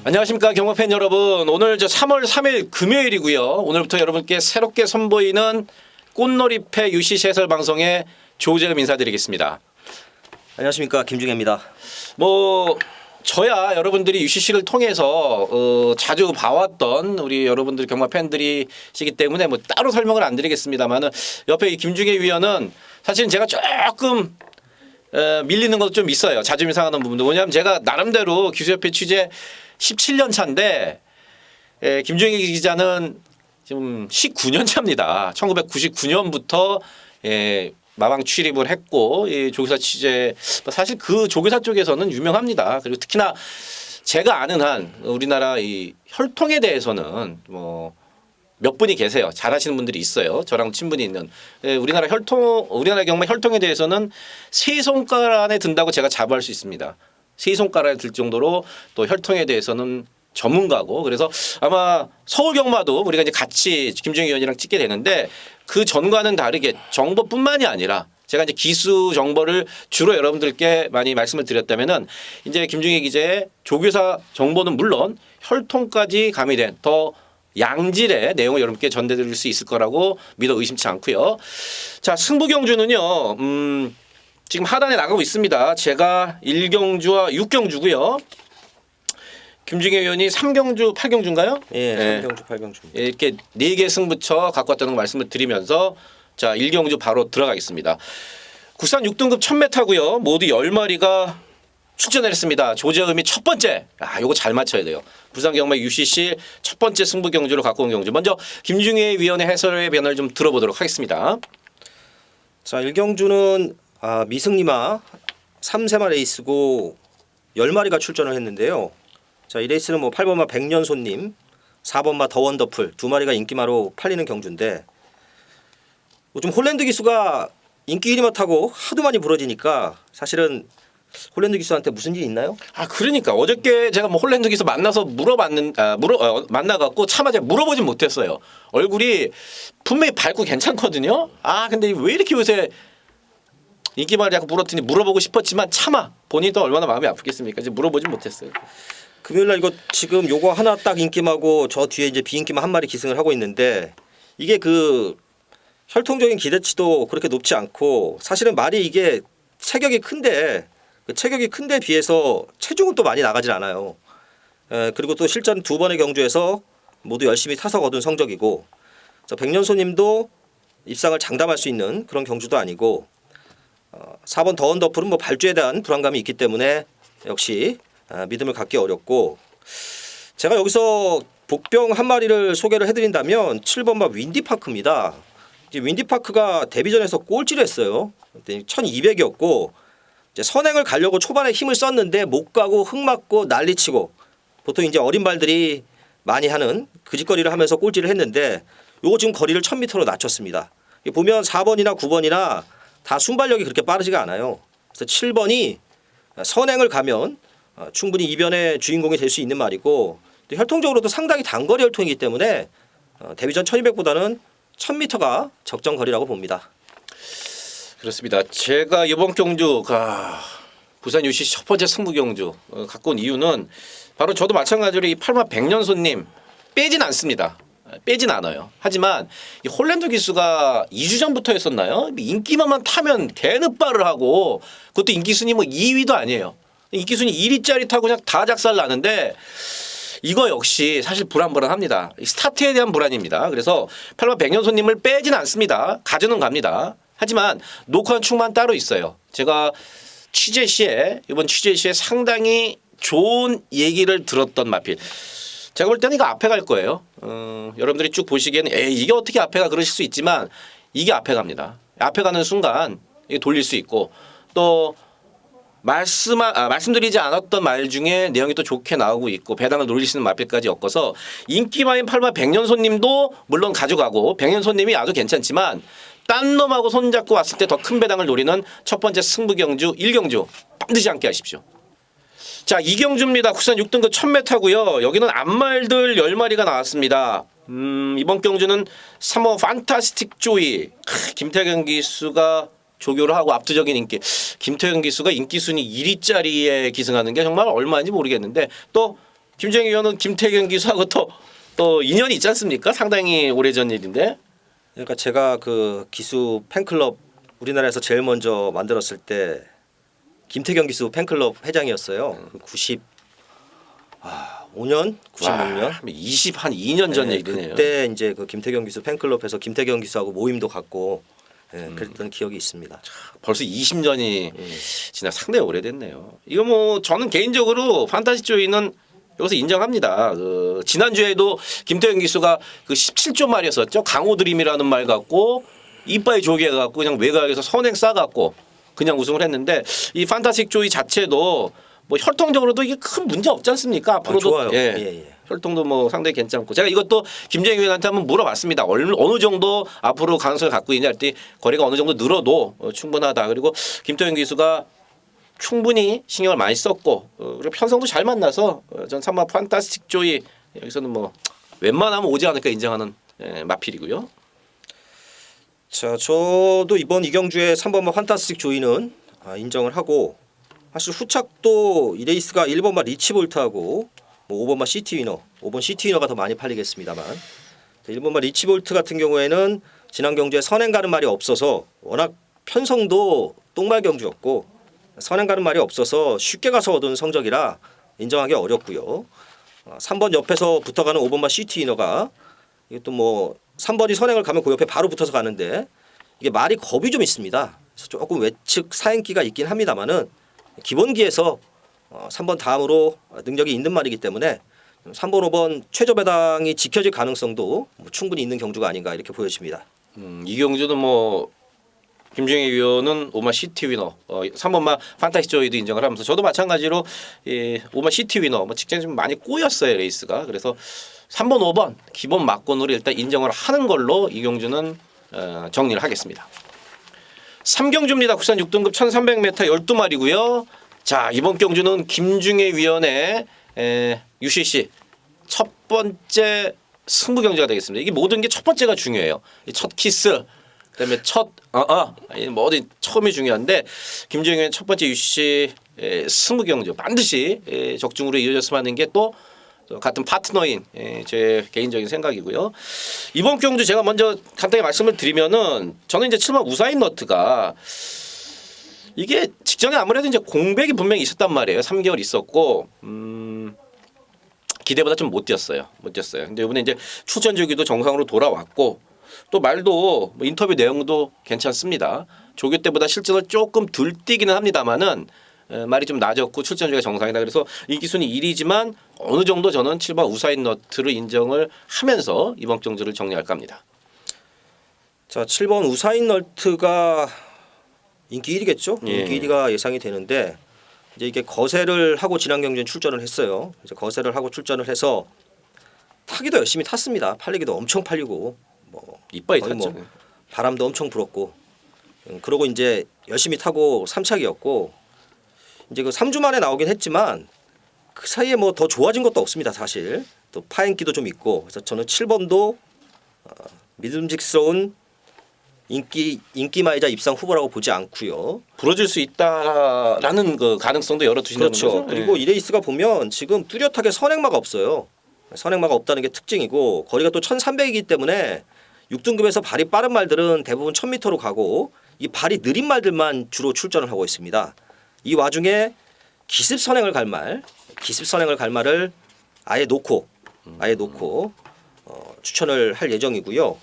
안녕하십니까 경마팬 여러분. 오늘 3월 3일 금요일이고요. 오늘부터 여러분께 새롭게 선보이는 꽃놀이패 UCC 해설 방송에 조재금 인사드리겠습니다. 안녕하십니까 김중혜입니다. 저야 여러분들이 UCC를 통해서 자주 봐왔던 우리 여러분들 경마 팬들이시기 때문에 따로 설명을 안 드리겠습니다만은 옆에 이 김중혜 위원은 사실은 제가 조금 밀리는 것도 좀 있어요. 자존심 상하는 부분도. 뭐냐면 제가 나름대로 기수협회 취재 17년 차인데 김중혜 기자는 지금 19년 차입니다. 1999년부터 마방 출입을 했고 조교사 취재 사실 그 조교사 쪽에서는 유명합니다. 그리고 특히나 제가 아는 한 우리나라 이 혈통에 대해서는 몇 분이 계세요. 잘하시는 분들이 있어요. 저랑 친분이 있는 우리나라 경마 혈통에 대해서는 세 손가락 안에 든다고 제가 자부할 수 있습니다. 세 손가락에 들 정도로 또 혈통에 대해서는 전문가고, 그래서 아마 서울 경마도 우리가 이제 같이 김중희 의원이랑 찍게 되는데 그 전과는 다르게 정보뿐만이 아니라 제가 이제 기수 정보를 주로 여러분들께 많이 말씀을 드렸다면은 이제 김중희 기자의 조교사 정보는 물론 혈통까지 가미된 더 양질의 내용을 여러분께 전달드릴 수 있을 거라고 믿어 의심치 않고요. 자, 승부경주는요. 지금 하단에 나가고 있습니다. 제가 1경주와 6경주고요. 김중혜 의원이 3경주, 8경주인가요? 예, 3경주, 8경주. 이렇게 4개 승부처 갖고 왔다는 말씀을 드리면서 자, 1경주 바로 들어가겠습니다. 국산 6등급 1000m고요. 모두 10마리가 출전을 했습니다. 조재음이 첫 번째. 요거 잘 맞춰야 돼요. 부산경마 UCC 첫 번째 승부 경주로 갖고 온 경주. 먼저 김중혜 위원의 해설의 변을 좀 들어보도록 하겠습니다. 자, 1경주는 미승리마 3세마 레이스고 10마리가 출전을 했는데요. 자, 이 레이스는 8번마 백년손님, 4번마 더원더풀 2마리가 인기마로 팔리는 경주인데 좀 홀랜드 기수가 인기 1위마 타고 하도 많이 부러지니까 사실은 홀랜드 기수한테 무슨 일이 있나요? 그러니까 어저께 제가 홀랜드 기수 만나서 만나갖고 차마 제가 물어보진 못했어요. 얼굴이 분명히 밝고 괜찮거든요. 근데 왜 이렇게 요새 인기말을 자꾸 물었더니 물어보고 싶었지만 차마 본인도 얼마나 마음이 아프겠습니까? 이제 물어보진 못했어요. 금요일날 이거 지금 요거 하나 딱 인기마고 저 뒤에 이제 비인기마 한 마리 기승을 하고 있는데 이게 그 혈통적인 기대치도 그렇게 높지 않고 사실은 말이 이게 체격이 큰데 그 체격이 큰데 비해서 체중은 또 많이 나가질 않아요. 그리고 또 실전 2번의 경주에서 모두 열심히 타서 거둔 성적이고 백년소님도 입상을 장담할 수 있는 그런 경주도 아니고 4번 더원더풀은 발주에 대한 불안감이 있기 때문에 역시 믿음을 갖기 어렵고 제가 여기서 복병 한 마리를 소개를 해드린다면 7번마 윈디파크입니다. 윈디파크가 데뷔전에서 꼴찌를 했어요. 1200이었고 선행을 가려고 초반에 힘을 썼는데 못 가고 흙 맞고 난리치고 보통 이제 어린 발들이 많이 하는 그 짓거리를 하면서 꼴찌를 했는데 요거 지금 거리를 1000m로 낮췄습니다. 보면 4번이나 9번이나 다 순발력이 그렇게 빠르지가 않아요. 그래서 7번이 선행을 가면 충분히 이변의 주인공이 될 수 있는 말이고 또 혈통적으로도 상당히 단거리 혈통이기 때문에 데뷔전 1200보다는 1000m가 적정 거리라고 봅니다. 그렇습니다. 제가 이번 경주가 부산 UCC 첫 번째 승부 경주 갖고 온 이유는 바로 저도 마찬가지로 이 8마 백년손님 빼진 않습니다. 빼진 않아요. 하지만 이 홀랜드 기수가 2주 전부터 했었나요? 인기만만 타면 개늪발을 하고 그것도 인기순위 2위도 아니에요. 인기순위 1위짜리 타고 그냥 다 작살 나는데 이거 역시 사실 불안합니다. 스타트에 대한 불안입니다. 그래서 8마 백년손님을 빼진 않습니다. 가져는 갑니다. 하지만 녹화한 축만 따로 있어요. 제가 이번 취재 시에 상당히 좋은 얘기를 들었던 마필. 제가 볼 때는 이거 앞에 갈 거예요. 여러분들이 쭉 보시기에는 이게 어떻게 앞에 가 그러실 수 있지만 이게 앞에 갑니다. 앞에 가는 순간 이게 돌릴 수 있고 또 말씀드리지 않았던 말 중에 내용이 또 좋게 나오고 있고 배당을 노릴 수 있는 마필까지 엮어서 인기마인 8마 백년손님도 물론 가져가고 백년손님이 아주 괜찮지만 딴 놈하고 손잡고 왔을 때 더 큰 배당을 노리는 첫 번째 승부경주 1경주 반드시 함께 하십시오. 자, 2경주입니다. 국산 6등급 1000m고요. 여기는 암말들 10마리가 나왔습니다. 이번 경주는 3호 판타스틱 조이 김태경 기수가 조교를 하고 압도적인 인기. 김태경 기수가 인기 순위 1위짜리에 기승하는 게 정말 얼마인지 모르겠는데 또 김정희 위원은 김태경 기수하고 또 인연이 있지 않습니까? 상당히 오래전 일인데. 그러니까 제가 그 기수 팬클럽 우리나라에서 제일 먼저 만들었을 때 김태경 기수 팬클럽 회장이었어요. 그 95년, 96년. 2년 전 얘기네요. 그때 이제 그 김태경 기수 팬클럽에서 김태경 기수하고 모임도 갖고 그랬던 기억이 있습니다. 벌써 20년이 지나 상당히 오래됐네요. 이거 뭐 저는 개인적으로 판타지 조이는 여기서 인정합니다. 그 지난주에도 김태형 기수가 그 17조 말이었었죠. 강호 드림이라는 말 갖고 이빠이 조개 갖고 그냥 외곽에서 선행 싸갖고 그냥 우승을 했는데 이 판타스틱 조이 자체도 뭐 혈통적으로도 이게 큰 문제 없지 않습니까? 앞으로도 좋아요. 예. 예. 혈통도 뭐 상당히 괜찮고 제가 이것도 김정희 위원한테 한번 물어봤습니다. 어느 정도 앞으로 가능성을 갖고 있냐 할때 거리가 어느 정도 늘어도 충분하다. 그리고 김태형 기수가 충분히 신경을 많이 썼고 그리고 편성도 잘 만나서 전 3번 판타스틱 조이 여기서는 뭐 웬만하면 오지 않을까 인정하는 마필이고요. 자, 저도 이번 이경주의 3번마 판타스틱 조이는 인정을 하고 사실 후착도 이 레이스가 1번마 리치볼트하고 뭐 5번마 시티위너, 5번 시티위너가 더 많이 팔리겠습니다만 1번마 리치볼트 같은 경우에는 지난 경주에 선행 가는 말이 없어서 워낙 편성도 똥말 경주였고 선행 가는 말이 없어서 쉽게 가서 얻은 성적이라 인정하기 어렵고요. 3번 옆에서 붙어가는 5번마 시티위너가 이게 또 뭐 3번이 선행을 가면 그 옆에 바로 붙어서 가는데 이게 말이 겁이 좀 있습니다. 그래서 조금 외측 사행기가 있긴 합니다만은 기본기에서 3번 다음으로 능력이 있는 말이기 때문에 3번, 5번 최저 배당이 지켜질 가능성도 뭐 충분히 있는 경주가 아닌가 이렇게 보여집니다. 이 경주는 뭐 김정희 위원은 5번 시티 위너, 3번만 판타지 조이도 인정을 하면서 저도 마찬가지로 5번 시티 위너 뭐 직전에 좀 많이 꼬였어요 레이스가. 그래서 3번, 5번 기본 막권으로 일단 인정을 하는 걸로 이 경주는 정리를 하겠습니다. 3경주입니다. 국산 6등급 1300m 12마리고요. 자, 이번 경주는 김중혜 위원의 UCC 첫 번째 승부 경주가 되겠습니다. 이게 모든 게 첫 번째가 중요해요. 첫 키스, 그다음에 뭐 어디 처음이 중요한데 김중혜의 첫 번째 UCC 승부 경주 반드시 적중으로 이어졌으면 하는 게 또 같은 파트너인 제 개인적인 생각이고요. 이번 경주 제가 먼저 간단히 말씀을 드리면은 저는 이제 7번 우사인 너트가 이게 직전에 아무래도 이제 공백이 분명히 있었단 말이에요. 3개월 있었고 기대보다 좀 못 뛰었어요. 근데 이번에 이제 출전 주기도 정상으로 돌아왔고 또 말도 뭐 인터뷰 내용도 괜찮습니다. 조교 때보다 실전을 조금 덜 뛰기는 합니다만은 말이 좀 낮았고 출전 주기가 정상이다. 그래서 인기순위 1위지만 어느 정도 저는 7번 우사인 너트를 인정을 하면서 이번 경주를 정리할까 합니다. 자, 7번 우사인 너트가 인기 1위겠죠? 예. 인기 1위가 예상이 되는데 이제 이게 거세를 하고 지난 경주에 출전을 했어요. 이제 거세를 하고 출전을 해서 타기도 열심히 탔습니다. 팔리기도 엄청 팔리고 뭐 이빠이 거의 탔죠. 뭐 바람도 엄청 불었고 그러고 이제 열심히 타고 3착이었고 이제 그 3주 만에 나오긴 했지만 그 사이에 뭐 더 좋아진 것도 없습니다. 사실 또 파행기도 좀 있고 그래서 저는 7번도 믿음직스러운 인기마이자 입상 후보라고 보지 않고요. 부러질 수 있다라는 그 가능성도 열어두신다는 그렇죠. 거죠. 그리고 이 레이스가 보면 지금 뚜렷하게 선행마가 없어요. 선행마가 없다는 게 특징이고 거리가 또 1300이기 때문에 6등급에서 발이 빠른 말들은 대부분 1000m로 가고 이 발이 느린 말들만 주로 출전을 하고 있습니다. 이 와중에 기습 선행을 갈 말을 아예 놓고 추천을 할 예정이고요.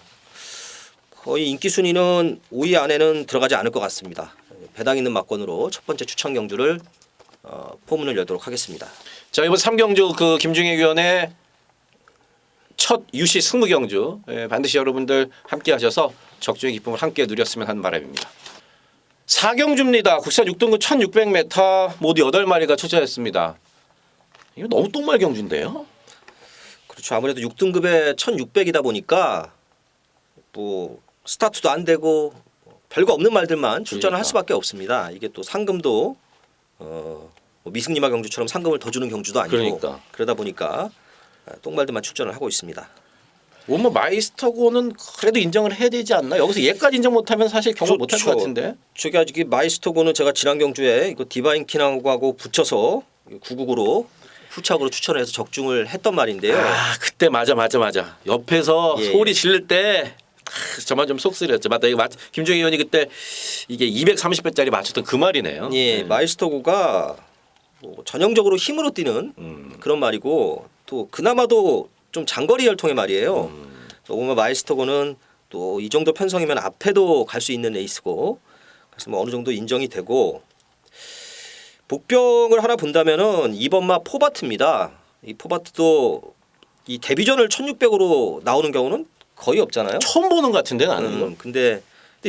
거의 인기 순위는 5위 안에는 들어가지 않을 것 같습니다. 배당 있는 막권으로 첫 번째 추천 경주를 포문을 열도록 하겠습니다. 자, 이번 3경주 그 김중혜 위원의 첫 UC 승무 경주 반드시 여러분들 함께 하셔서 적중의 기쁨을 함께 누렸으면 하는 바람입니다. 4경주입니다. 국산 6등급 1600m 모두 8마리가 출전했습니다. 이거 너무 똥말 경주인데요. 그렇죠. 아무래도 6등급에 1600이다 보니까 뭐 스타트도 안 되고 별거 없는 말들만 출전을 할 수밖에 없습니다. 이게 또 상금도 뭐 미승리마 경주처럼 상금을 더 주는 경주도 아니고 그러니까. 그러다 보니까 똥말들만 출전을 하고 있습니다. 뭐 마이스터고는 그래도 인정을 해야 되지 않나? 여기서 얘까지 인정 못하면 사실 경을 못할 것 같은데. 저기 아직 마이스터고는 제가 지난 경주에 이거 디바인 킹하고 붙여서 999로 후착으로 추천을 해서 적중을 했던 말인데요. 아 그때 맞아. 옆에서 예. 소리 지를 때 정말 좀 속쓰렸죠. 맞다. 이거 김종희 의원이 그때 이게 230배짜리 맞췄던 그 말이네요. 예, 마이스터고가 뭐 전형적으로 힘으로 뛰는 그런 말이고 또 그나마도 좀 장거리 혈통의 말이에요. 오면 마이스터고는 또 이 정도 편성이면 앞에도 갈 수 있는 에이스고 그래서 뭐 어느 정도 인정이 되고 복병을 하나 본다면은 2번마 포바트입니다. 이 포바트도 이 데뷔전을 1600으로 나오는 경우는 거의 없잖아요. 처음 보는 것 같은데 나는. 근데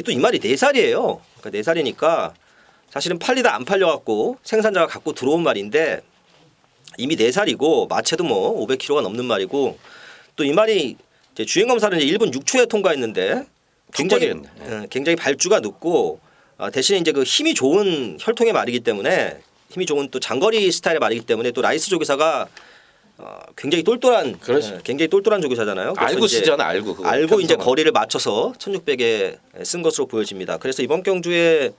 또 이 말이 4살이에요. 그러니까 4살이니까 사실은 팔리다 안 팔려갖고 생산자가 갖고 들어온 말인데 이미 4살이고 마체도 뭐 500kg가 넘는 말이고 또 이 말이 이제 주행 검사를 이제 1분 6초에 통과했는데 굉장히 발주가 늦고 대신에 이제 그 힘이 좋은 혈통의 말이기 때문에 힘이 좋은 또 장거리 스타일의 말이기 때문에 또 라이스 조교사가 굉장히 똘똘한 그렇죠. 굉장히 똘똘한 조교사잖아요. 그래서 알고 이제 쓰잖아. 알고 그거. 알고 이제 편성은. 거리를 맞춰서 1600에 쓴 것으로 보여집니다. 그래서 이번 경주의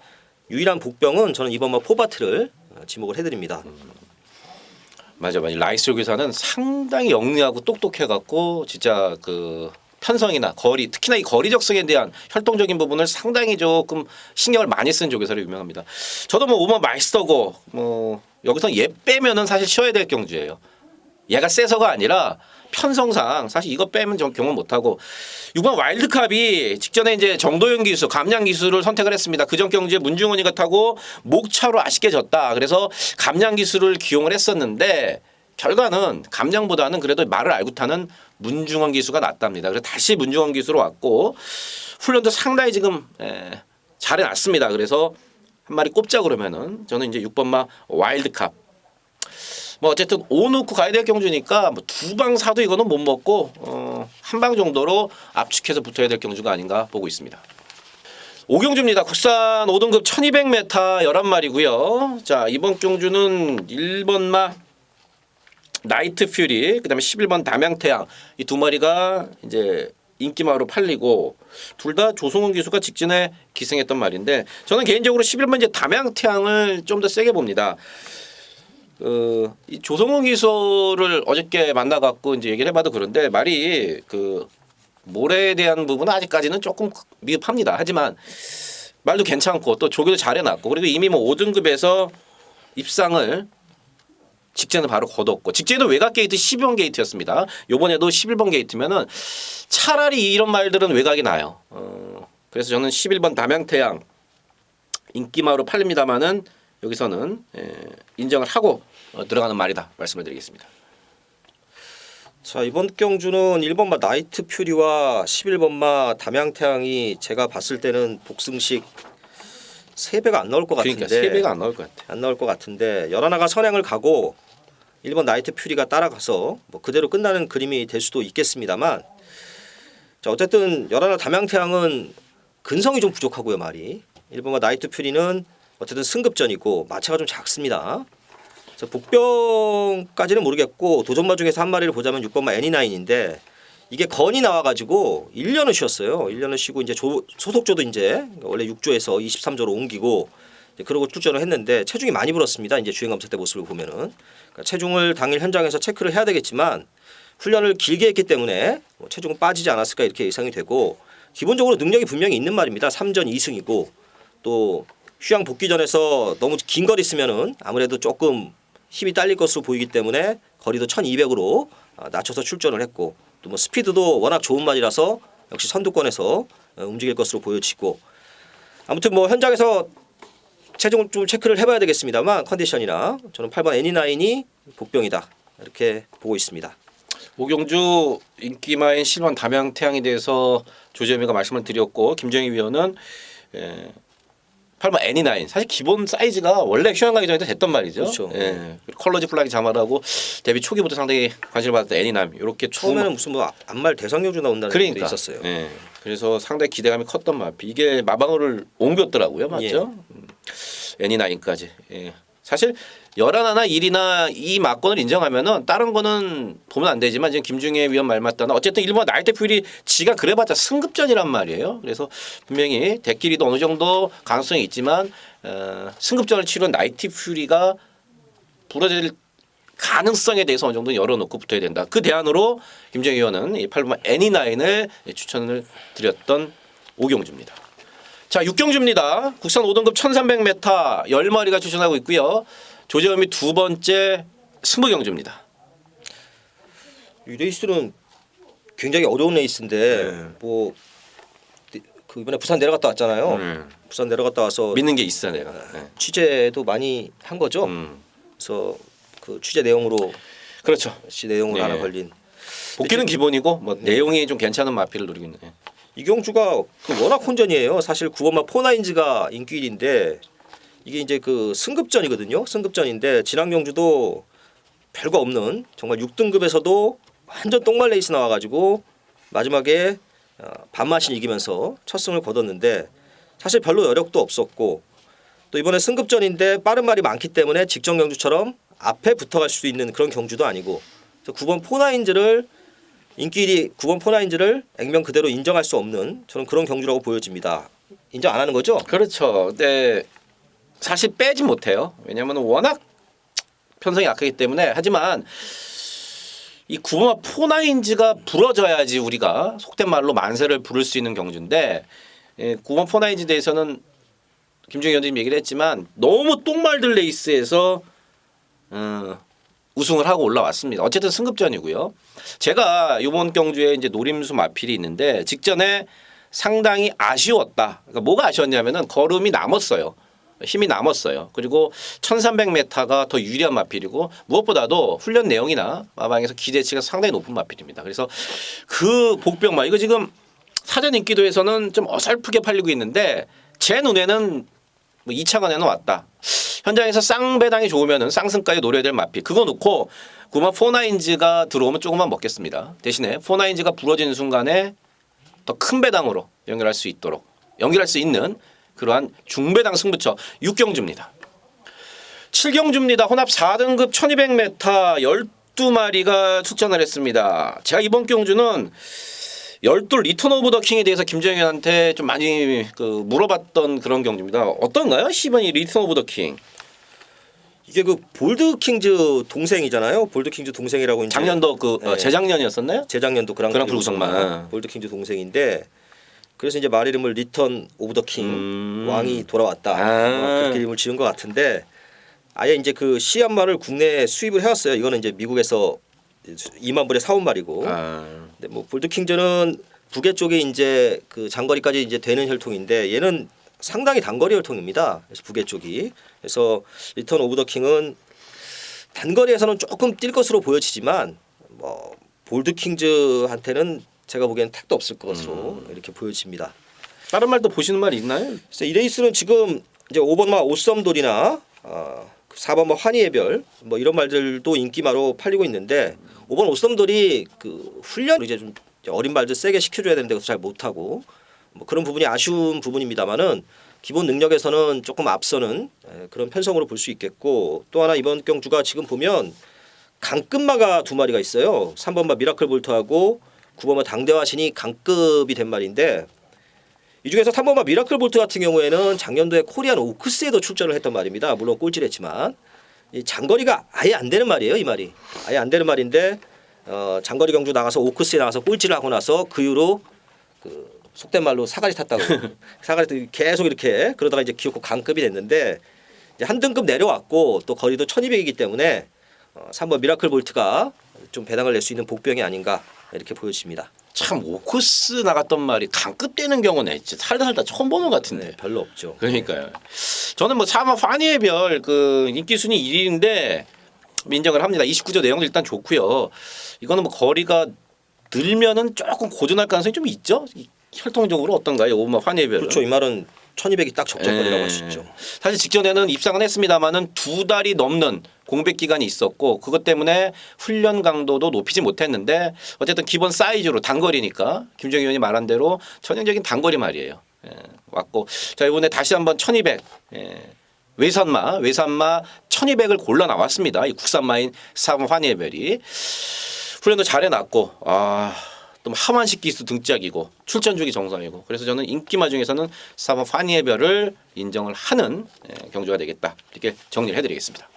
유일한 복병은 저는 이번 포바트를 지목을 해드립니다. 맞아. 라이스 교사는 상당히 영리하고 똑똑해갖고 진짜 그 편성이나 거리, 특히나 이 거리 적성에 대한 활동적인 부분을 상당히 조금 신경을 많이 쓴 조교사로 유명합니다. 저도 뭐 5번 마이스터고 뭐 여기서 얘 빼면은 사실 쉬어야 될 경주예요. 얘가 세서가 아니라 편성상 사실 이거 빼면 좀 경험 못하고 6번 와일드캅이 직전에 이제 정도현 기수, 감량 기수를 선택을 했습니다. 그전 경주에 문중원이가 타고 목차로 아쉽게 졌다. 그래서 감량 기수를 기용을 했었는데 결과는 감량보다는 그래도 말을 알고 타는 문중원 기수가 낫답니다. 그래서 다시 문중원 기수로 왔고 훈련도 상당히 지금 잘 해놨습니다. 그래서 한 마리 꼽자 그러면은 저는 이제 6번마 와일드캅. 뭐 어쨌든 5 넣고 가야 될 경주니까 뭐 2방 사도 이거는 못 먹고 한 방 정도로 압축해서 붙어야 될 경주가 아닌가 보고 있습니다. 5경주입니다. 국산 5등급 1200m 11마리고요. 자 이번 경주는 1번마 나이트 퓨리 그다음에 11번 담양태양 이 두 마리가 이제 인기마로 팔리고 둘 다 조성훈 기수가 직전에 기승했던 말인데 저는 개인적으로 11번 이제 담양태양을 좀 더 세게 봅니다. 이 조성훈 기수를 어저께 만나갖고 이제 얘기를 해봐도 그런데 말이 그 모래에 대한 부분은 아직까지는 조금 미흡합니다. 하지만 말도 괜찮고 또 조교도 잘해놨고 그리고 이미 뭐 5등급에서 입상을 직전에 바로 거뒀고 직전에도 외곽 게이트 12번 게이트였습니다. 요번에도 11번 게이트면은 차라리 이런 말들은 외곽이 나요. 그래서 저는 11번 담양태양 인기마로 팔립니다마는 여기서는 인정을 하고 들어가는 말이다 말씀을 드리겠습니다. 자 이번 경주는 1번마 나이트 퓨리와 11번마 담양태양이 제가 봤을 때는 복승식 3배가 안 나올 것 같은데 그러니까 3배가 안 나올 것 같아. 안 나올 것 같은데 연하나가 선행을 가고 1번 나이트 퓨리가 따라가서 뭐 그대로 끝나는 그림이 될 수도 있겠습니다만 자 어쨌든 연하나 담양태양은 근성이 좀 부족하고요 말이 1번마 나이트 퓨리는 어쨌든 승급전이고 마차가 좀 작습니다. 그래서 복병까지는 모르겠고 도전마 중에서 한 마리를 보자면 6번마 애니나인인데 이게 건이 나와가지고 1년을 쉬었어요. 1년을 쉬고 이제 소속조도 이제 원래 6조에서 23조로 옮기고 그러고 출전을 했는데 체중이 많이 불었습니다. 이제 주행 검사 때 모습을 보면은 그러니까 체중을 당일 현장에서 체크를 해야 되겠지만 훈련을 길게 했기 때문에 뭐 체중은 빠지지 않았을까 이렇게 예상이 되고 기본적으로 능력이 분명히 있는 말입니다. 3전 2승이고 또 휴양 복귀전에서 너무 긴 거리 쓰면은 아무래도 조금 힘이 딸릴 것으로 보이기 때문에 거리도 1200으로 낮춰서 출전을 했고 또 뭐 스피드도 워낙 좋은 말이라서 역시 선두권에서 움직일 것으로 보여지고 아무튼 뭐 현장에서 체중을 좀 체크를 해봐야 되겠습니다만 컨디션이나 저는 8번 애니나인이 복병이다 이렇게 보고 있습니다. 오경주 인기마인 7번 담양태양에 대해서 조재미가 말씀을 드렸고 김정희 위원은 8번 애니나인 사실 기본 사이즈가 원래 휴양 가기 전에도 됐던 말이죠. 그렇죠. 컬러지 플라기 자말하고 데뷔 초기부터 상당히 관심을 받았던 애니나인 이렇게 처음에는 무슨 뭐 안말 대상경주 나온다는 그러니까 얘기도 있었어요. 그래서 상당히 기대감이 컸던 말. 이게 마방어를 옮겼더라고요, 맞죠? 애니나인까지. 사실 11하나 1이나 이 막건을 인정하면은 다른 거는 보면 안 되지만 지금 김중혜 위원 말 맞다나 어쨌든 일본 나이트 퓨리 지가 그래봤자 승급전이란 말이에요. 그래서 분명히 대끼리도 어느 정도 가능성이 있지만 승급전을 치른 나이트 퓨리가 부러질 가능성에 대해서 어느 정도 열어놓고 붙어야 된다. 그 대안으로 김정희 의원은 이 8번마 애니나인을 추천을 드렸던 오경주입니다. 자, 6경주입니다. 국산 5등급 1300m 10마리가 추천하고 있고요. 조재범이 두 번째 20경주입니다. 이 레이스는 굉장히 어려운 레이스인데 뭐 그 이번에 부산 내려갔다 왔잖아요. 부산 내려갔다 와서 믿는 게 있어 내가. 취재도 많이 한 거죠. 그래서 그 취재 내용으로 그렇죠. 내용을 예. 하나 걸린 복귀는 기본이고 뭐 내용이 좀 괜찮은 마피를 노리고 있네. 이경주가 그 워낙 혼전이에요. 사실 9번마 포나인즈가 인기 1위인데 이게 이제 그 승급전이거든요. 승급전인데 지난 경주도 별거 없는 정말 6등급에서도 완전 똥말 레이스 나와가지고 마지막에 반마신 이기면서 첫 승을 거뒀는데 사실 별로 여력도 없었고 또 이번에 승급전인데 빠른 말이 많기 때문에 직전 경주처럼 앞에 붙어갈 수 있는 그런 경주도 아니고 9번 포나인즈를 인기 1위 9번 포나인즈를 액면 그대로 인정할 수 없는 저는 그런 경주라고 보여집니다. 인정 안 하는 거죠? 그렇죠. 근데 사실 빼지 못해요. 왜냐하면 워낙 편성이 약하기 때문에. 하지만 이 9번마 포나인즈가 부러져야지 우리가 속된 말로 만세를 부를 수 있는 경주인데 9번 포나인즈에 대해서는 김정희 의원님 얘기를 했지만 너무 똥말들 레이스에서 우승을 하고 올라왔습니다. 어쨌든 승급전이고요. 제가 이번 경주에 이제 노림수 마필이 있는데 직전에 상당히 아쉬웠다. 그러니까 뭐가 아쉬웠냐면은 걸음이 남았어요. 힘이 남았어요. 그리고 1300m가 더 유리한 마필이고 무엇보다도 훈련 내용이나 마방에서 기대치가 상당히 높은 마필입니다. 그래서 그 복병마 이거 지금 사전 인기도에서는 좀 어설프게 팔리고 있는데 제 눈에는 뭐 2차관에는 왔다. 현장에서 쌍배당이 좋으면은 쌍승까지 노려야 될 마필. 그거 놓고 9번 포나인즈가 들어오면 조금만 먹겠습니다. 대신에 포나인즈가 부러지는 순간에 더 큰 배당으로 연결할 수 있도록 연결할 수 있는 그러한 중배당 승부처 6경주입니다. 7경주입니다. 혼합 4등급 1200m 12마리가 출전을 했습니다. 제가 이번 경주는 열둘 리턴 오브 더 킹에 대해서 김정현한테 좀 많이 물어봤던 그런 경주입니다. 어떤가요? 10번이 리턴 오브 더 킹. 이게 그 볼드킹즈 동생이잖아요. 볼드킹즈 동생이라고 이제 작년도 재작년이었었나요? 재작년도 그랑프리 그랑프리 우승만. 우승만 볼드킹즈 동생인데 그래서 이제 말 이름을 리턴 오브 더 킹 왕이 돌아왔다 그렇게 이름을 지은 것 같은데 아예 이제 그 시암말을 국내에 수입을 해왔어요. 이거는 이제 미국에서 2만 불에 사온 말이고. 근데 뭐 볼드킹즈는 북해 쪽에 이제 그 장거리까지 이제 되는 혈통인데 얘는 상당히 단거리 혈통입니다. 그래서 북해 쪽이. 그래서 리턴 오브 더 킹은 단거리에서는 조금 뛸 것으로 보여지지만 뭐 볼드킹즈한테는 제가 보기에는 택도 없을 것으로 이렇게 보여집니다. 다른 말도 보시는 말 있나요? 그래서 이 레이스는 지금 이제 5번마 오썸돌이나 4번마 환희의 뭐 이런 말들도 인기마로 팔리고 있는데 5번 오썸돌이 그 훈련 이제 좀 어린 말들 세게 시켜줘야 되는데 그것도 잘 못하고 뭐 그런 부분이 아쉬운 부분입니다만은 기본 능력에서는 조금 앞서는 그런 편성으로 볼 수 있겠고 또 하나 이번 경주가 지금 보면 강급마가 두 마리가 있어요. 3번마 미라클 볼트하고 9번마 당대화신이 강급이 된 말인데 이 중에서 3번마 미라클 볼트 같은 경우에는 작년도에 코리안 오크스에도 출전을 했던 말입니다. 물론 꼴찌를 했지만 이 장거리가 아예 안 되는 말이에요. 이 말이 아예 안 되는 말인데 장거리 경주 나가서 오크스에 나가서 꼴찌를 하고 나서 그 이후로 그 속된 말로 사가리 탔다고 사가리 계속 이렇게 그러다가 이제 기어코 강급이 됐는데 이제 한 등급 내려왔고 또 거리도 1200이기 때문에 3번 미라클 볼트가 좀 배당을 낼 수 있는 복병이 아닌가 이렇게 보여집니다. 참 오크스 나갔던 말이 강급 되는 경우는 진짜 살다 처음 보는 것 같은데. 네, 별로 없죠. 그러니까요. 저는 뭐 사마 환희의 별 그 인기 순위 1위인데 인정을 합니다. 29조 내용도 일단 좋고요. 이거는 뭐 거리가 늘면은 조금 고전할 가능성이 좀 있죠. 혈통적으로 어떤가요? 오마 환희의 별은. 그렇죠. 이 말은 1200이 딱 적절거리라고 할 수 있죠. 사실 직전에는 입상은 했습니다만은 2달이 넘는 공백 기간이 있었고 그것 때문에 훈련 강도도 높이지 못했는데 어쨌든 기본 사이즈로 단거리니까 김정희 의원이 말한 대로 전형적인 단거리 말이에요. 왔고 자 이번에 다시 한번 1200 외산마 1200을 골라 나왔습니다. 이 국산마인 3 환희의 별이 훈련도 잘해놨고 또 하만식 기수 등짝이고 출전 주기 정상이고 그래서 저는 인기마 중에서는 3번 환희의 별을 인정을 하는 경주가 되겠다 이렇게 정리를 해드리겠습니다.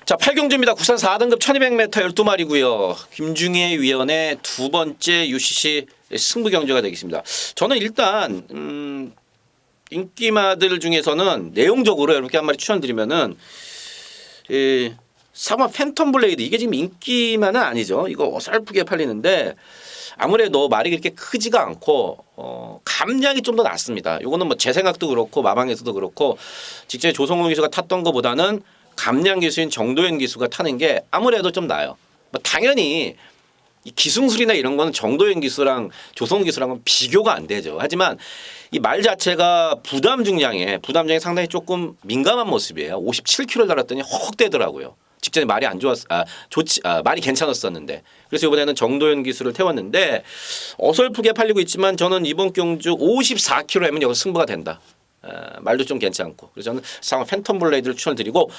자, 8경주입니다. 국산 4등급 1200m 12마리고요. 김중혜 위원의 두 번째 UCC 승부 경주가 되겠습니다. 저는 일단 인기마들 중에서는 내용적으로 여러분께 한 마리 추천드리면은 사마 팬텀 블레이드, 이게 지금 인기만은 아니죠. 이거 어설프게 팔리는데 아무래도 말이 그렇게 크지가 않고 감량이 좀 더 낫습니다. 이거는 뭐 제 생각도 그렇고 마방에서도 그렇고 직전에 조성호 기수가 탔던 것보다는 감량 기수인 정도현 기수가 타는 게 아무래도 좀 나아요. 뭐 당연히 이 기승술이나 이런 거는 정도현 기수랑 조성호 기수랑은 비교가 안 되죠. 하지만 이 말 자체가 부담 중량에 상당히 조금 민감한 모습이에요. 57kg를 달았더니 헉대더라고요. 직전에 말이 안 말이 괜찮았었는데. 그래서 이번에는 정도현 기수를 태웠는데 어설프게 팔리고 있지만 저는 이번 경주 54kg면 여기서 승부가 된다. 말도 좀 괜찮고. 그래서 저는 상황 팬텀 블레이드를 추천드리고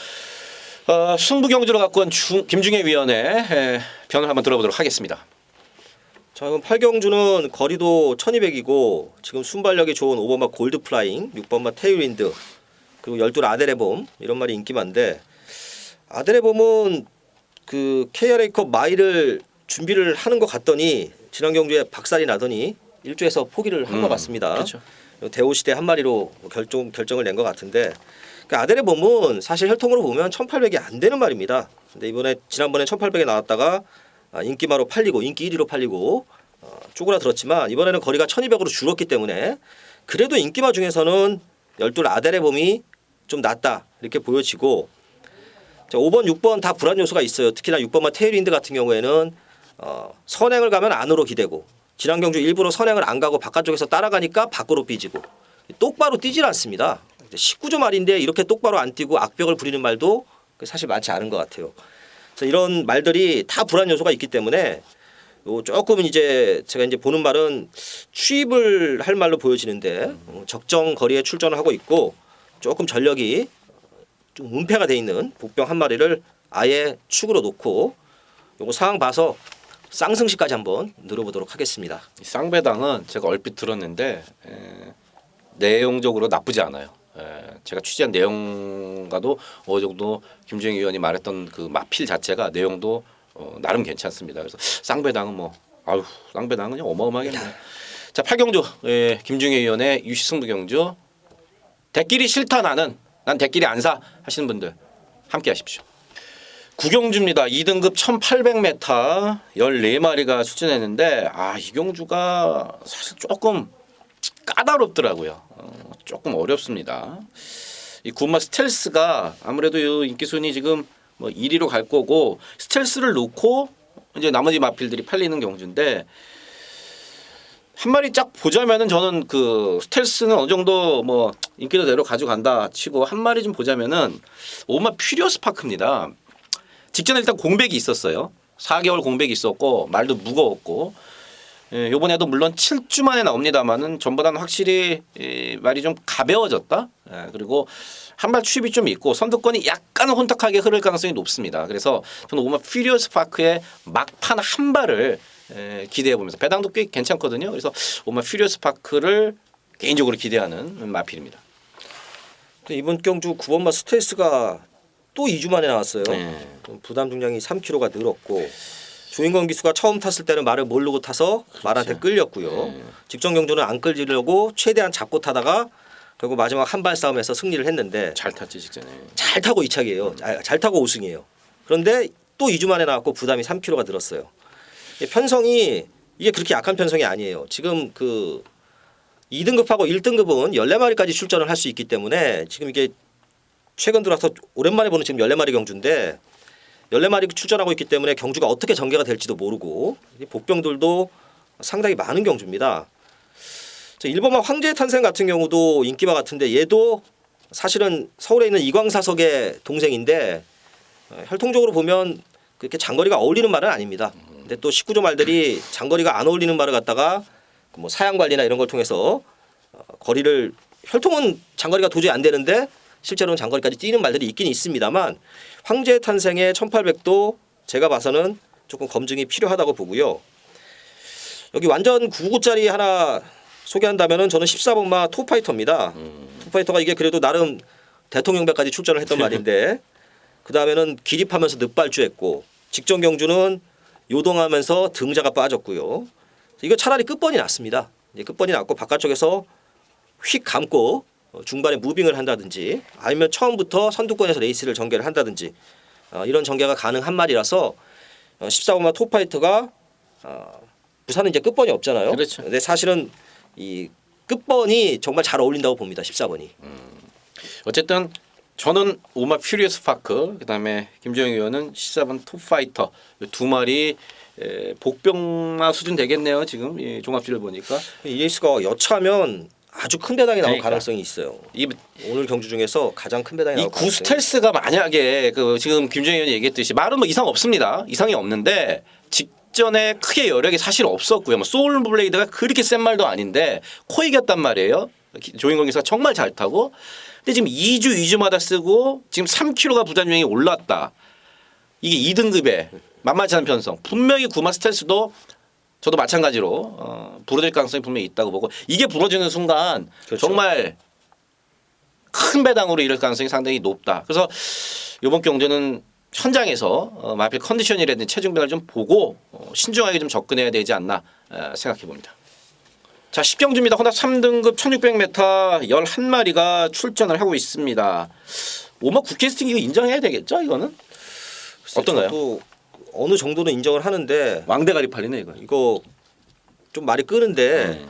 승부 경주로 갖고 온 김중혜 위원의 변을 한번 들어보도록 하겠습니다. 자, 그럼 8경주는 거리도 1200이고 지금 순발력이 좋은 5번마 골드 플라잉, 6번마 테일윈드, 그리고 12 아데레봄 이런 말이 인기 많은데 아데레봄은 그 KRA컵 마일을 준비를 하는 것 같더니 지난 경주에 박살이 나더니 1주에서 포기를 한 것 같습니다. 그렇죠. 대호 시대 한 마리로 결정을 낸 것 같은데 그 아데레봄은 사실 혈통으로 보면 1800이 안 되는 말입니다. 근데 이번에 지난번에 1800에 나왔다가 인기마로 팔리고 인기 1위로 팔리고 쪼그라들었지만 이번에는 거리가 1200으로 줄었기 때문에 그래도 인기마 중에서는 12 아데레봄이 좀 낫다 이렇게 보여지고, 자, 5번, 6번 다 불안 요소가 있어요. 특히나 6번마 테일윈드 같은 경우에는 선행을 가면 안으로 기대고 지난 경주 일부러 선행을 안 가고 바깥쪽에서 따라가니까 밖으로 삐지고 똑바로 뛰질 않습니다. 19조 말인데 이렇게 똑바로 안 뛰고 악벽을 부리는 말도 사실 많지 않은 것 같아요. 그래서 이런 말들이 다 불안 요소가 있기 때문에 조금 이제 제가 이제 보는 말은 추입을 할 말로 보여지는데 적정 거리에 출전을 하고 있고 조금 전력이 좀 운패가 돼 있는 복병 한 마리를 아예 축으로 놓고 요거 상황 봐서 쌍승시까지 한번 늘어보도록 하겠습니다. 이 쌍배당은 제가 얼핏 들었는데 내용적으로 나쁘지 않아요. 제가 취재한 내용과도 어느 정도 김중희 의원이 말했던 그 마필 자체가 내용도 나름 괜찮습니다. 그래서 쌍배당은 쌍배당은 어마어마하겠네요. 자, 8경주 김중희 의원의 유시 승부 경주, 대끼리 싫다 난 대끼리 안 사 하시는 분들 함께 하십시오. 9경주입니다. 2등급 1800m 14마리가 출전했는데 이 경주가 사실 조금 까다롭더라고요. 조금 어렵습니다. 이 구마 스텔스가 아무래도 인기 순위 지금 뭐 1위로 갈 거고 스텔스를 놓고 이제 나머지 마필들이 팔리는 경주인데 한 마리 쫙 보자면은 저는 그 스텔스는 어느 정도 뭐 인기도대로 가져간다 치고 한 마리 좀 보자면은 오마 퓨리어스 파크입니다. 직전에 일단 공백이 있었어요. 4개월 공백이 있었고 말도 무거웠고 요번에도 물론 7주 만에 나옵니다만은 전보다는 확실히 말이 좀 가벼워졌다. 그리고 한 발 추입이 좀 있고 선두권이 약간 혼탁하게 흐를 가능성이 높습니다. 그래서 저는 오마 퓨리어스 파크의 막판 한 발을 기대해 보면서 배당도 꽤 괜찮거든요. 그래서 오마 퓨리어스 파크를 개인적으로 기대하는 마필입니다. 이번 경주 9번마 스텔스가 또 2주 만에 나왔어요. 부담 중량이 3kg가 늘었고 조인권 기수가 처음 탔을 때는 말을 모르고 타서 말한테 끌렸고요. 직전 경주는 안 끌리려고 최대한 잡고 타다가 결국 마지막 한 발 싸움에서 승리를 했는데 잘 탔지 직전에. 잘 타고 2착이에요. 잘 타고 5승이에요. 그런데 또 2주 만에 나왔고 부담이 3kg가 늘었어요. 편성이 이게 그렇게 약한 편성이 아니에요. 지금 그 2등급하고 1등급은 14마리까지 출전을 할 수 있기 때문에 지금 이게 최근 들어서 오랜만에 보는 지금 14마리 경주인데 14마리 출전하고 있기 때문에 경주가 어떻게 전개가 될지도 모르고 복병들도 상당히 많은 경주입니다. 1번마 황제의 탄생 같은 경우도 인기마 같은데 얘도 사실은 서울에 있는 이광사석의 동생인데 혈통적으로 보면 그렇게 장거리가 어울리는 말은 아닙니다. 근데 또 19조 말들이 장거리가 안 어울리는 말을 갖다가 뭐 사양 관리나 이런 걸 통해서 거리를 혈통은 장거리가 도저히 안 되는데 실제로는 장거리까지 뛰는 말들이 있긴 있습니다만 황제의 탄생의 1800도 제가 봐서는 조금 검증이 필요하다고 보고요. 여기 완전 99짜리 하나 소개한다면은 저는 14번마 투파이터입니다. 투파이터가 이게 그래도 나름 대통령배까지 출전을 했던 말인데 그 다음에는 기립하면서 늑발주했고 직전 경주는 요동하면서 등자가 빠졌고요. 이거 차라리 끝번이 낫습니다. 이제 끝번이 낫고 바깥쪽에서 휙 감고 중반에 무빙을 한다든지 아니면 처음부터 선두권에서 레이스를 전개를 한다든지 이런 전개가 가능한 말이라서 14호마 톱파이터가 부산은 이제 끝번이 없잖아요. 그렇죠. 근데 사실은 이 끝번이 정말 잘 어울린다고 봅니다. 14번이. 어쨌든 저는 오마 퓨리어스 파크 그다음에 김주영 의원은 14번 톱파이터 두 마리 복병마 수준 되겠네요. 지금 이 종합지를 보니까 이 레이스가 여차하면 아주 큰 배당이 나올 그러니까. 가능성이 있어요. 이 오늘 경주 중에서 가장 큰 배당이 이 나올 가능성이 구스텔스가 만약에 그 지금 김정희 의원이 얘기했듯이 말은 뭐 이상 없습니다. 이상이 없는데 직전에 크게 여력이 사실 없었고요. 뭐 소울 블레이드가 그렇게 센 말도 아닌데 코 이겼단 말이에요. 조인권 기사가 정말 잘 타고. 근데 지금 2주마다 쓰고 지금 3kg가 부단 중에 올랐다. 이게 2등급에 만만치 않은 편성. 분명히 구마 스텔스도 저도 마찬가지로 부러질 가능성이 분명히 있다고 보고 이게 부러지는 순간 그렇죠. 정말 큰 배당으로 이럴 가능성이 상당히 높다. 그래서 이번 경주는 현장에서 마필 컨디션이라든지 체중 변화를 좀 보고 신중하게 좀 접근해야 되지 않나 생각해 봅니다. 자, 10경주입니다. 혼합 3등급 1600m 11마리가 출전을 하고 있습니다. 오마 굿캐스팅 이거 인정해야 되겠죠? 이거는? 어떤가요? 저도 어느 정도는 인정을 하는데 왕대가리 팔리네 이거. 이거 좀 말이 끄는데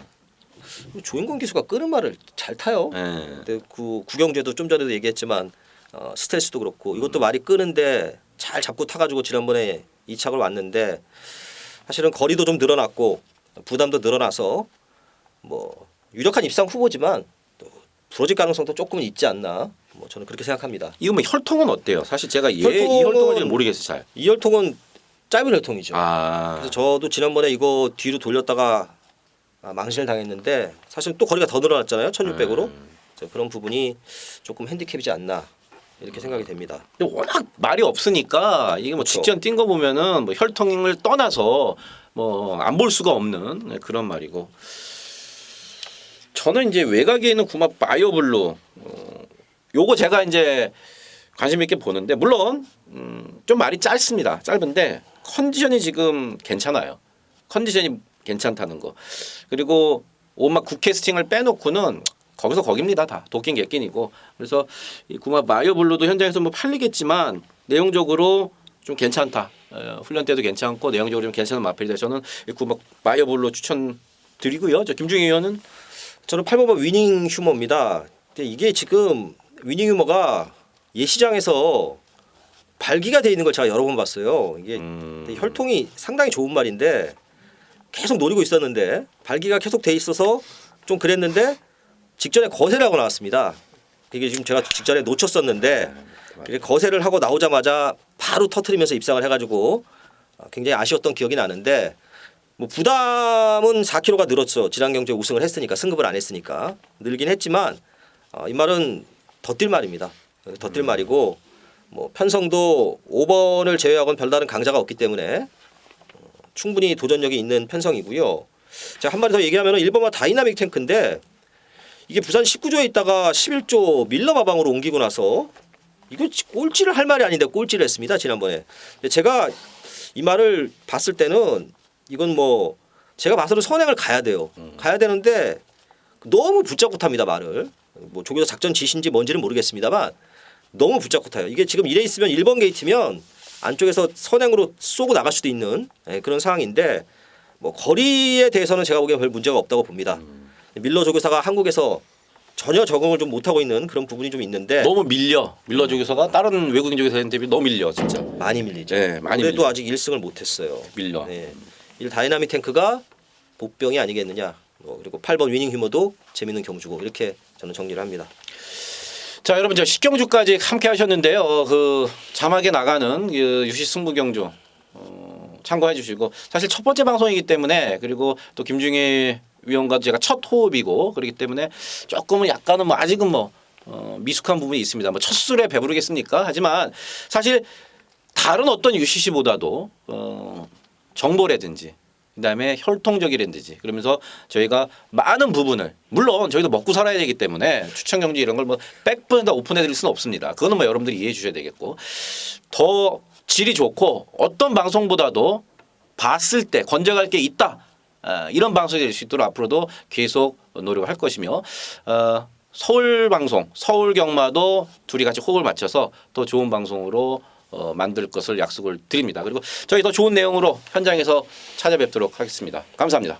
조인권 기수가 끄는 말을 잘 타요. 근데 그 구경주에도 좀 전에도 얘기했지만 스텔스도 그렇고 이것도 말이 끄는데 잘 잡고 타가지고 지난번에 2착을 왔는데 사실은 거리도 좀 늘어났고 부담도 늘어나서 뭐 유력한 입상 후보지만 또 부러질 가능성도 조금은 있지 않나. 뭐 저는 그렇게 생각합니다. 이거 뭐 혈통은 어때요? 사실 제가 이 혈통은 혈통을 잘 모르겠어요. 잘. 이 혈통은 짧은 혈통이죠. 아. 그래서 저도 지난번에 이거 뒤로 돌렸다가 망신을 당했는데 사실 또 거리가 더 늘어났잖아요. 1600으로. 그런 부분이 조금 핸디캡이지 않나 이렇게 생각이 됩니다. 근데 워낙 말이 없으니까 이게 뭐 그렇죠. 직전 뛴 거 보면은 뭐 혈통을 떠나서 뭐 안 볼 수가 없는 그런 말이고. 저는 이제 외곽에 있는 구마 바이오블루 요거 제가 이제 관심 있게 보는데 물론 좀 말이 짧습니다. 짧은데 컨디션이 지금 괜찮아요. 컨디션이 괜찮다는 거. 그리고 오마 굿캐스팅을 빼놓고는 거기서 거깁니다. 다 도끼인 객낀이고. 그래서 이 구마 바이오블루도 현장에서 뭐 팔리겠지만 내용적으로 좀 괜찮다. 훈련 때도 괜찮고 내용적으로 좀 괜찮은 마필이다. 저는 이 구마 바이오블루 추천드리고요. 저 김중희 의원은 저는 8번번 위닝 휴머입니다. 근데 이게 지금 위닝 휴머가 예시장에서 발기가 돼 있는 걸 제가 여러 번 봤어요. 이게 혈통이 상당히 좋은 말인데 계속 노리고 있었는데 발기가 계속 돼 있어서 좀 그랬는데 직전에 거세를 하고 나왔습니다. 이게 지금 제가 직전에 놓쳤었는데 이게 거세를 하고 나오자마자 바로 터트리면서 입상을 해가지고 굉장히 아쉬웠던 기억이 나는데 뭐 부담은 4kg가 늘었죠. 지난 경주에 우승을 했으니까 승급을 안 했으니까 늘긴 했지만 이 말은 덧뛸 말입니다. 덧뛸 말이고 뭐 편성도 5번을 제외하고는 별다른 강자가 없기 때문에 충분히 도전력이 있는 편성이고요. 제가 한 마디 더 얘기하면 1번마 다이나믹 탱크인데 이게 부산 19조에 있다가 11조 밀러 마방으로 옮기고 나서 이거 꼴찌를 할 말이 아닌데 꼴찌를 했습니다. 지난번에. 근데 제가 이 말을 봤을 때는 이건 뭐 제가 봐서는 선행을 가야 돼요. 가야 되는데 너무 붙잡고 탑니다. 말을. 뭐 조교사 작전 지시인지 뭔지는 모르겠습니다만 너무 붙잡고 타요. 이게 지금 이래 있으면 1번 게이트면 안쪽에서 선행으로 쏘고 나갈 수도 있는 그런 상황인데 뭐 거리에 대해서는 제가 보기엔 별 문제가 없다고 봅니다. 밀러 조교사가 한국에서 전혀 적응을 좀 못하고 있는 그런 부분이 좀 있는데 너무 밀려 조교사가 다른 외국인 조교사한테 대비 너무 밀려 진짜. 많이 밀리죠. 네, 많이 그래도 밀려. 아직 1승을 못했어요. 밀려. 네. 이 다이나믹 탱크가 복병이 아니겠느냐. 그리고 8번 위닝 휴머도 재밌는 경주고 이렇게 저는 정리를 합니다. 자, 여러분 저 10경주까지 함께 하셨는데요. 그 자막에 나가는 그 유시 승부 경주 참고해 주시고 사실 첫 번째 방송이기 때문에 그리고 또 김중희 위원과도 제가 첫 호흡이고 그렇기 때문에 조금은 약간은 뭐 아직은 뭐 미숙한 부분이 있습니다. 뭐 첫 술에 배부르겠습니까? 하지만 사실 다른 어떤 UCC보다도 정보라든지 그다음에 혈통적이란지 그러면서 저희가 많은 부분을 물론 저희도 먹고 살아야 되기 때문에 추천 경제 이런 걸 뭐 100% 다 오픈해 드릴 수는 없습니다. 그거는 뭐 여러분들이 이해해 주셔야 되겠고 더 질이 좋고 어떤 방송보다도 봤을 때 건져갈 게 있다. 이런 방송이 될 수 있도록 앞으로도 계속 노력을 할 것이며 서울 방송, 서울 경마도 둘이 같이 호흡을 맞춰서 더 좋은 방송으로 만들 것을 약속을 드립니다. 그리고 저희 더 좋은 내용으로 현장에서 찾아뵙도록 하겠습니다. 감사합니다.